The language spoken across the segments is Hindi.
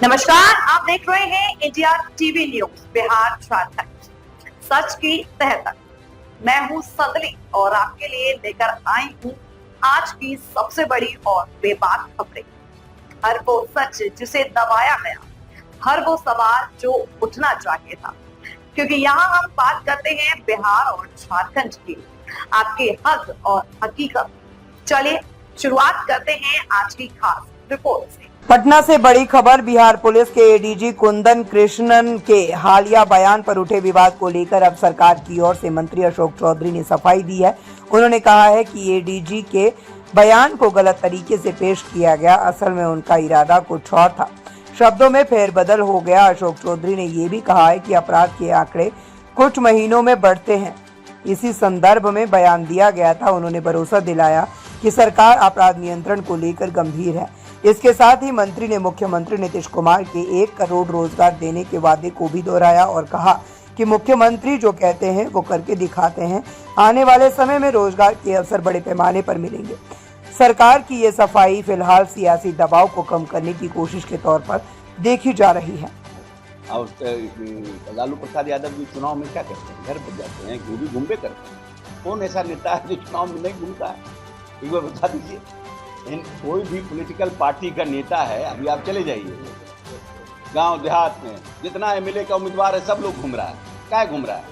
नमस्कार, आप देख रहे हैं India TV news Bihar Jharkhand सच की तह तक। मैं हूं संदली और आपके लिए लेकर आई हूं आज की सबसे बड़ी और बेबाक खबरें। हर वो सच जिसे दबाया गया, हर वो सवाल जो उठना चाहिए था, क्योंकि यहाँ हम बात करते हैं बिहार और झारखंड की, आपके हक और हकीकत। चलिए शुरुआत करते हैं आज की खास रिपोर्ट से। पटना से बड़ी खबर। बिहार पुलिस के एडीजी कुंदन कृष्णन के हालिया बयान पर उठे विवाद को लेकर अब सरकार की ओर से मंत्री अशोक चौधरी ने सफाई दी है। उन्होंने कहा है कि एडीजी के बयान को गलत तरीके से पेश किया गया। असल में उनका इरादा कुछ और था, शब्दों में फेरबदल हो गया। अशोक चौधरी ने ये भी कहा है कि अपराध के आंकड़े कुछ महीनों में बढ़ते हैं, इसी संदर्भ में बयान दिया गया था। उन्होंने भरोसा दिलाया कि सरकार अपराध नियंत्रण को लेकर गंभीर है। इसके साथ ही मंत्री ने मुख्यमंत्री नीतीश कुमार के 1 करोड़ रोजगार देने के वादे को भी दोहराया और कहा कि मुख्यमंत्री जो कहते हैं वो करके दिखाते हैं। आने वाले समय में रोजगार के अवसर बड़े पैमाने पर मिलेंगे। सरकार की ये सफाई फिलहाल सियासी दबाव को कम करने की कोशिश के तौर पर देखी जा रही है। और लालू प्रसाद यादव जी चुनाव में क्या करते हैं? घर पर जाते हैं, गोभी घूमबे करते हैं। कौन ऐसा नेता है जो चुनाव में नहीं घूमता है? एक बार बता दीजिए। कोई भी पॉलिटिकल पार्टी का नेता है, अभी आप चले जाइए गांव देहात में, जितना एमएलए का उम्मीदवार है सब लोग घूम रहा है। क्या घूम रहा है?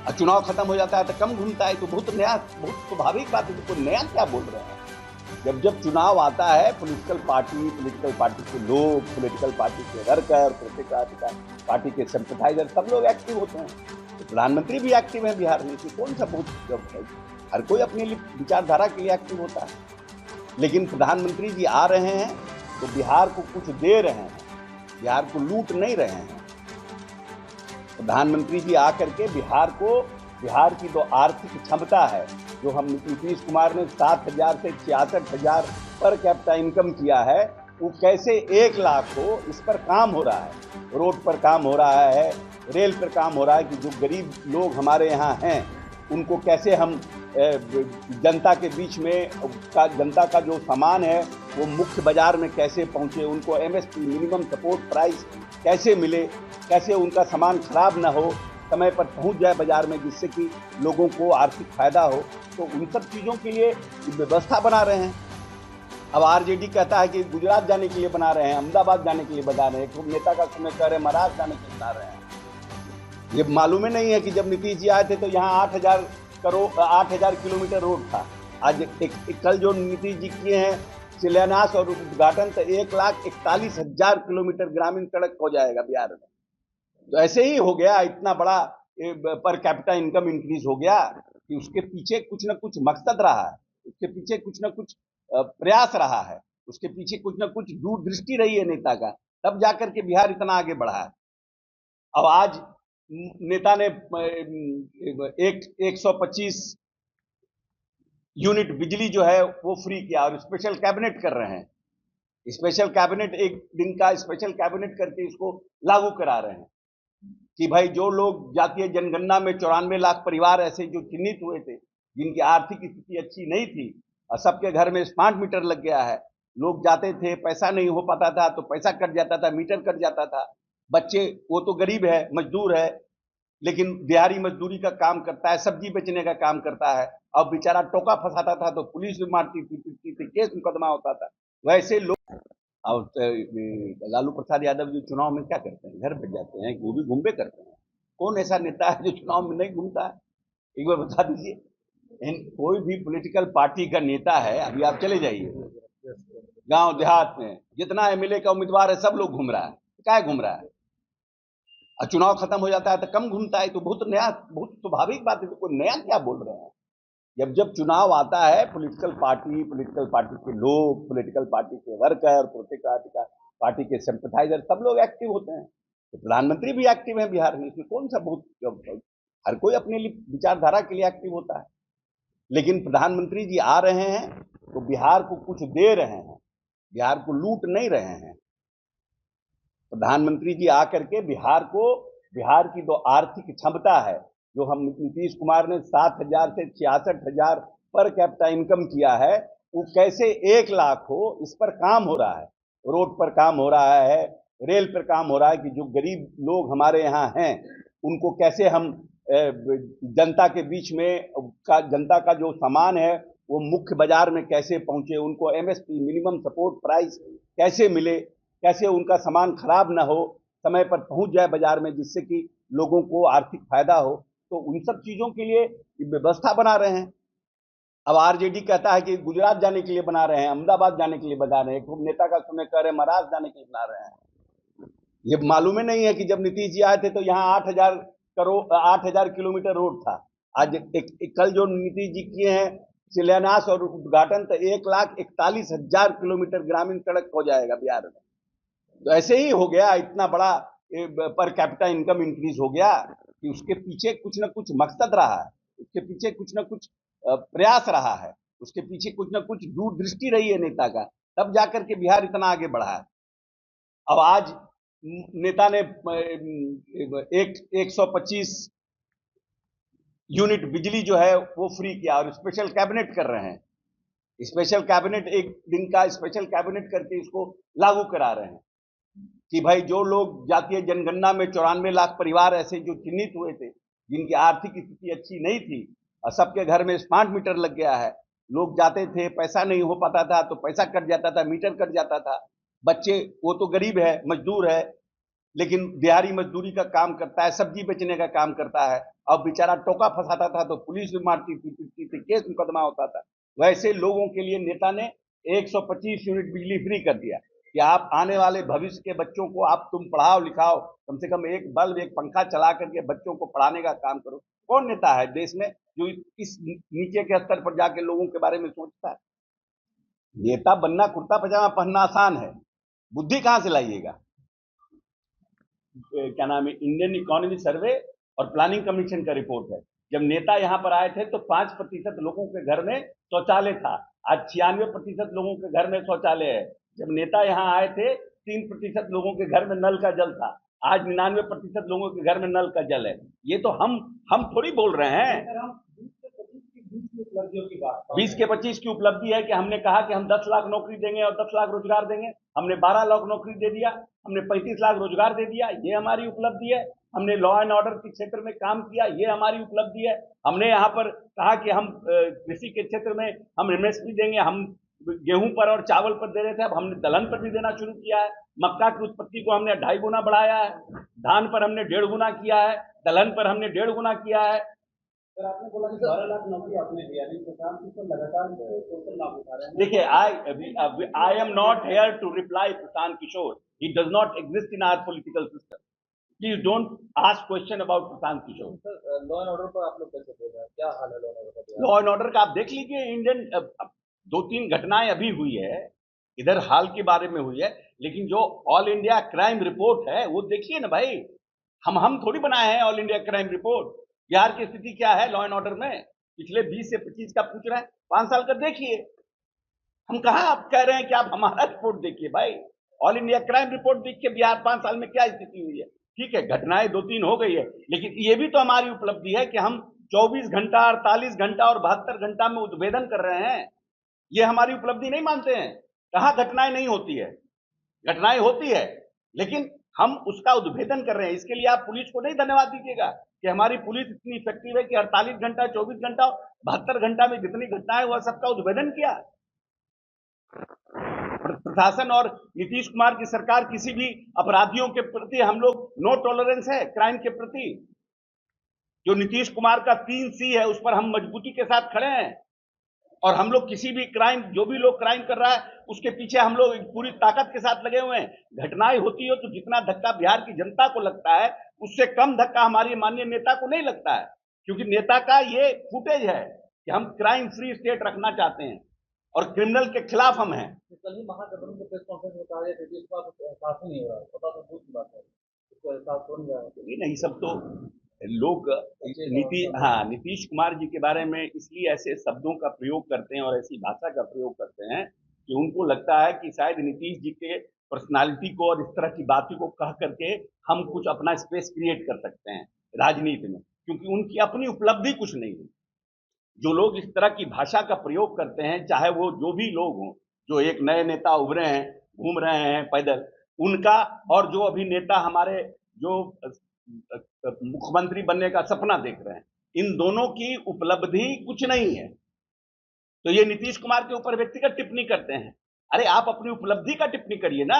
और चुनाव खत्म हो जाता है तो कम घूमता है। तो बहुत स्वाभाविक बात है। तो कोई नया क्या बोल रहे हैं? जब चुनाव आता है, पॉलिटिकल पार्टी के लोग, पॉलिटिकल पार्टी के वर्कर, पॉलिटिकल पार्टी के सिंपैथाइजर सब लोग एक्टिव होते हैं। तो प्रधानमंत्री भी एक्टिव है बिहार में। कौन सा बहुत हर कोई अपनी विचारधारा के लिए एक्टिव होता है। लेकिन प्रधानमंत्री जी आ रहे हैं तो बिहार को कुछ दे रहे हैं, बिहार को लूट नहीं रहे हैं। प्रधानमंत्री जी आकर के बिहार की जो आर्थिक क्षमता है, जो हम नीतीश कुमार ने 7,000 से 66,000 पर कैपिटा इनकम किया है, वो कैसे 1 लाख हो, इस पर काम हो रहा है। रोड पर काम हो रहा है, रेल पर काम हो रहा है कि जो गरीब लोग हमारे यहाँ हैं उनको कैसे हम जनता के बीच में जनता का जो सामान है वो मुख्य बाजार में कैसे पहुँचे, उनको एमएसपी मिनिमम सपोर्ट प्राइस कैसे मिले, कैसे उनका सामान खराब ना हो, समय पर पहुंच जाए बाजार में, जिससे कि लोगों को आर्थिक फायदा हो। तो उन सब चीज़ों के लिए व्यवस्था बना रहे हैं। अब आरजेडी कहता है कि गुजरात जाने के लिए बना रहे हैं, अहमदाबाद जाने के लिए बना रहे हैं, खूब नेता का समय कह रहे हैं महाराष्ट्र जाने के लिए बना रहे हैं। ये मालूम ही नहीं है कि जब नीतीश जी आए थे तो यहाँ 8,000 किलोमीटर रोड था। आज कल जो नीतीश जी किए हैं शिलान्यास और उद्घाटन, तो 1,41,000 किलोमीटर ग्रामीण सड़क हो जाएगा बिहार में। तो ऐसे ही हो गया, इतना बड़ा पर कैपिटा इनकम इंक्रीज हो गया कि उसके पीछे कुछ ना कुछ मकसद रहा है, उसके पीछे कुछ ना कुछ प्रयास रहा है, उसके पीछे कुछ ना कुछ दूरदृष्टि रही है नेता का, तब जाकर के बिहार इतना आगे बढ़ा है। अब आज नेता ने 125 यूनिट बिजली जो है वो फ्री किया और स्पेशल कैबिनेट कर रहे हैं। स्पेशल कैबिनेट, एक दिन का स्पेशल कैबिनेट करके इसको लागू करा रहे हैं कि भाई जो लोग जातीय जनगणना में 94 लाख परिवार ऐसे जो चिन्हित हुए थे, जिनकी आर्थिक स्थिति अच्छी नहीं थी, और सबके घर में स्मार्ट मीटर लग गया है। लोग जाते थे, पैसा नहीं हो पाता था तो पैसा कट जाता था, मीटर कट जाता था। बच्चे, वो तो गरीब है, मजदूर है, लेकिन दिहाड़ी मजदूरी का काम करता है, सब्जी बेचने का काम करता है। अब बेचारा टोका फंसाता था तो पुलिस भी मारती थी, केस मुकदमा होता था। वैसे लोग, और लालू प्रसाद यादव जी चुनाव में क्या करते हैं? घर पर जाते हैं, गोभी घूमबे करते हैं। कौन ऐसा नेता है जो चुनाव में नहीं घूमता है? एक बार बता दीजिए। कोई भी पॉलिटिकल पार्टी का नेता है, अभी आप चले जाइए गांव देहात में, जितना एमएलए का उम्मीदवार है सब लोग घूम रहा है। क्या घूम रहा है? और चुनाव खत्म हो जाता है तो कम घूमता है। तो बहुत स्वाभाविक बात है। तो कोई नया क्या बोल रहे हैं? जब चुनाव आता है, पॉलिटिकल पार्टी के लोग, पॉलिटिकल पार्टी के वर्कर, पॉलिटिकल पार्टी के सिंपैथाइजर सब लोग एक्टिव होते हैं। तो प्रधानमंत्री भी एक्टिव है बिहार में। इसमें कौन सा बहुत हर कोई अपने लिए विचारधारा के लिए एक्टिव होता है। लेकिन प्रधानमंत्री जी आ रहे हैं तो बिहार को कुछ दे रहे हैं, बिहार को लूट नहीं रहे हैं। प्रधानमंत्री जी आकर के बिहार की जो आर्थिक क्षमता है, जो हम नीतीश कुमार ने 7,000 से 66,000 पर कैपिटा इनकम किया है, वो कैसे 1 लाख हो, इस पर काम हो रहा है। रोड पर काम हो रहा है, रेल पर काम हो रहा है कि जो गरीब लोग हमारे यहाँ हैं उनको कैसे हम जनता के बीच में जनता का जो सामान है वो मुख्य बाजार में कैसे पहुंचे, उनको एमएसपी मिनिमम सपोर्ट प्राइस कैसे मिले, कैसे उनका सामान खराब ना हो, समय पर पहुंच जाए बाजार में जिससे कि लोगों को आर्थिक फायदा हो। तो उन सब चीजों के लिए व्यवस्था बना रहे हैं। अब आरजेडी कहता है कि गुजरात जाने के लिए बना रहे हैं, अहमदाबाद जाने के लिए बना रहे हैं, खूब नेता का सुने कह रहे हैं महाराष्ट्र जाने के लिए बना रहे हैं। ये मालूम ही नहीं है कि जब नीतीश जी आए थे तो यहाँ 8,000 किलोमीटर रोड था। आज कल जो नीतीश जी किए हैं शिलान्यास और उद्घाटन, तो 1,41,000 किलोमीटर ग्रामीण सड़क हो जाएगा बिहार में। तो ऐसे ही हो गया, इतना बड़ा पर कैपिटा इनकम इंक्रीज हो गया कि उसके पीछे कुछ ना कुछ मकसद रहा है, उसके पीछे कुछ ना कुछ प्रयास रहा है, उसके पीछे कुछ ना कुछ दूरदृष्टि रही है नेता का, तब जाकर के बिहार इतना आगे बढ़ा है। अब आज नेता ने 125 यूनिट बिजली जो है वो फ्री किया और स्पेशल कैबिनेट कर रहे हैं। स्पेशल कैबिनेट, एक दिन का स्पेशल कैबिनेट करके इसको लागू करा रहे हैं कि भाई जो लोग जातीय जनगणना में 94 लाख परिवार ऐसे जो चिन्हित हुए थे जिनकी आर्थिक स्थिति अच्छी नहीं थी और सबके घर में स्मार्ट मीटर लग गया है, लोग जाते थे, पैसा नहीं हो पाता था तो पैसा कट जाता था, मीटर कट जाता था। बच्चे, वो तो गरीब है, मजदूर है, लेकिन दिहाड़ी मजदूरी का काम करता है, सब्जी बेचने का काम करता है, अब बेचारा टोका फंसाता था तो पुलिस भी मारती थी, पिटती थी, केस मुकदमा होता था। वैसे लोगों के लिए नेता ने 125 यूनिट बिजली फ्री कर दिया कि आप आने वाले भविष्य के बच्चों को आप तुम पढ़ाओ लिखाओ, कम से कम एक बल्ब एक पंखा चला करके बच्चों को पढ़ाने का काम करो। कौन नेता है देश में जो इस नीचे के स्तर पर जाके लोगों के बारे में सोचता है? नेता बनना कुर्ता पजामा पहनना आसान है, बुद्धि कहां से लाइएगा? क्या नाम है, इंडियन इकोनॉमी सर्वे और प्लानिंग कमीशन का रिपोर्ट है, जब नेता यहाँ पर आए थे तो 5% लोगों के घर में शौचालय था, आज 96% लोगों के घर में शौचालय है। जब नेता यहाँ आए थे 3% लोगों के घर में नल का जल था, आज 99% लोगों के घर में नल का जल है। ये तो हम थोड़ी बोल रहे हैं। 20 के 25 की उपलब्धि है कि हमने कहा कि हम 10 लाख नौकरी देंगे और 10 लाख रोजगार देंगे, हमने 12 लाख नौकरी दे दिया, हमने 35 लाख रोजगार दे दिया, ये हमारी उपलब्धि है। हमने लॉ एंड ऑर्डर के क्षेत्र में काम किया, ये हमारी उपलब्धि है। हमने यहाँ पर कहा कि हम कृषि के क्षेत्र में हम एमएसपी देंगे, हम गेहूं पर और चावल पर दे रहे थे, अब हमने दलहन पर भी देना शुरू किया है। मक्का की उत्पत्ति को हमने 2.5 गुना बढ़ाया है, धान पर हमने 1.5 गुना किया है, दलहन पर हमने 1.5 गुना किया है। सर, आपने बोला कि 12 लाख नौकरी आपने दिया, लेकिन किसान किस पर लगातार सोशल लाभ उठा रहे हैं। देखिए, I am not here to reply Prashant Kishor, he does not exist in our political system. Please don't ask question about Prashant Kishor. Sir, law and order पर आप लोग कैसे बोल रहे हैं, क्या हाल है लॉ एंड ऑर्डर का? लॉ एंड ऑर्डर का आप देख लीजिए, इंडियन 2-3 घटनाएं अभी हुई है, इधर हाल के बारे में हुई है, लेकिन जो ऑल इंडिया क्राइम रिपोर्ट है वो देखिए ना भाई। हम थोड़ी बनाए हैं all India crime report. Bihar की स्थिति क्या है लॉ एंड ऑर्डर में, पिछले 20 से 25 का पूछ रहे हैं, 5 साल का देखिए। हम कहा आप कह रहे हैं कि आप हमारा रिपोर्ट देखिए भाई, ऑल इंडिया क्राइम रिपोर्ट देखिए बिहार 5 साल में क्या स्थिति हुई है। ठीक है, घटनाएं 2-3 हो गई है, लेकिन ये भी तो हमारी उपलब्धि है कि हम 24 घंटा, 48 घंटा और 72 घंटा में उद्भेदन कर रहे हैं। ये हमारी उपलब्धि नहीं मानते हैं? कहाँ घटनाएं नहीं होती है? घटनाएं होती है, लेकिन हम उसका उद्भेदन कर रहे हैं। इसके लिए आप पुलिस को नहीं धन्यवाद दीजिएगा कि हमारी पुलिस इतनी इफेक्टिव है कि 48 घंटा, 24 घंटा, 72 घंटा में जितनी घटनाएं हुआ सबका उद्भेदन किया। प्रशासन और नीतीश कुमार की सरकार किसी भी अपराधियों के प्रति हम लोग नो टॉलरेंस है, क्राइम के प्रति। जो नीतीश कुमार का 3C है उस पर हम मजबूती के साथ खड़े हैं, और हम लोग किसी भी क्राइम, जो भी लोग क्राइम कर रहा है उसके पीछे हम लोग पूरी ताकत के साथ लगे हुए हैं। घटनाएं होती हो तो जितना धक्का बिहार की जनता को लगता है उससे कम धक्का हमारे माननीय नेता को नहीं लगता है, क्योंकि नेता का ये फुटेज है कि हम क्राइम फ्री स्टेट रखना चाहते हैं और क्रिमिनल के खिलाफ हम हैं। कल ही महागठबंधन के प्रेस कॉन्फ्रेंस में कहा गया कि इसका एहसास ही नहीं हो रहा है, पता तो दूसरी बात है, इसको एहसास हो नहीं रहा है। नहीं, सब तो लोग नीतीश कुमार जी के बारे में इसलिए ऐसे शब्दों का प्रयोग करते हैं और ऐसी भाषा का प्रयोग करते हैं कि उनको लगता है कि शायद नीतीश जी के पर्सनालिटी को और इस तरह की बातों को कह करके हम कुछ अपना स्पेस क्रिएट कर सकते हैं राजनीति में, क्योंकि उनकी अपनी उपलब्धि कुछ नहीं है। जो लोग इस तरह की भाषा का प्रयोग करते हैं, चाहे वो जो भी लोग हों, जो एक नए नेता उभरे हैं घूम रहे हैं पैदल, उनका और जो अभी नेता हमारे जो मुख्यमंत्री बनने का सपना देख रहे हैं, इन दोनों की उपलब्धि कुछ नहीं है। तो ये नीतीश कुमार के ऊपर व्यक्तिगत टिप्पणी करते हैं। अरे आप अपनी उपलब्धि का टिप्पणी करिए ना,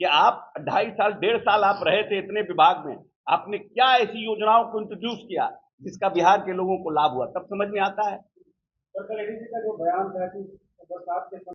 कि आप 2.5 साल 1.5 साल आप रहे थे इतने विभाग में, आपने क्या ऐसी योजनाओं को इंट्रोड्यूस किया जिसका बिहार के लोगों को लाभ हुआ, तब समझ में आता है। सर कल एडीजी का जो बयान था कि बरसात के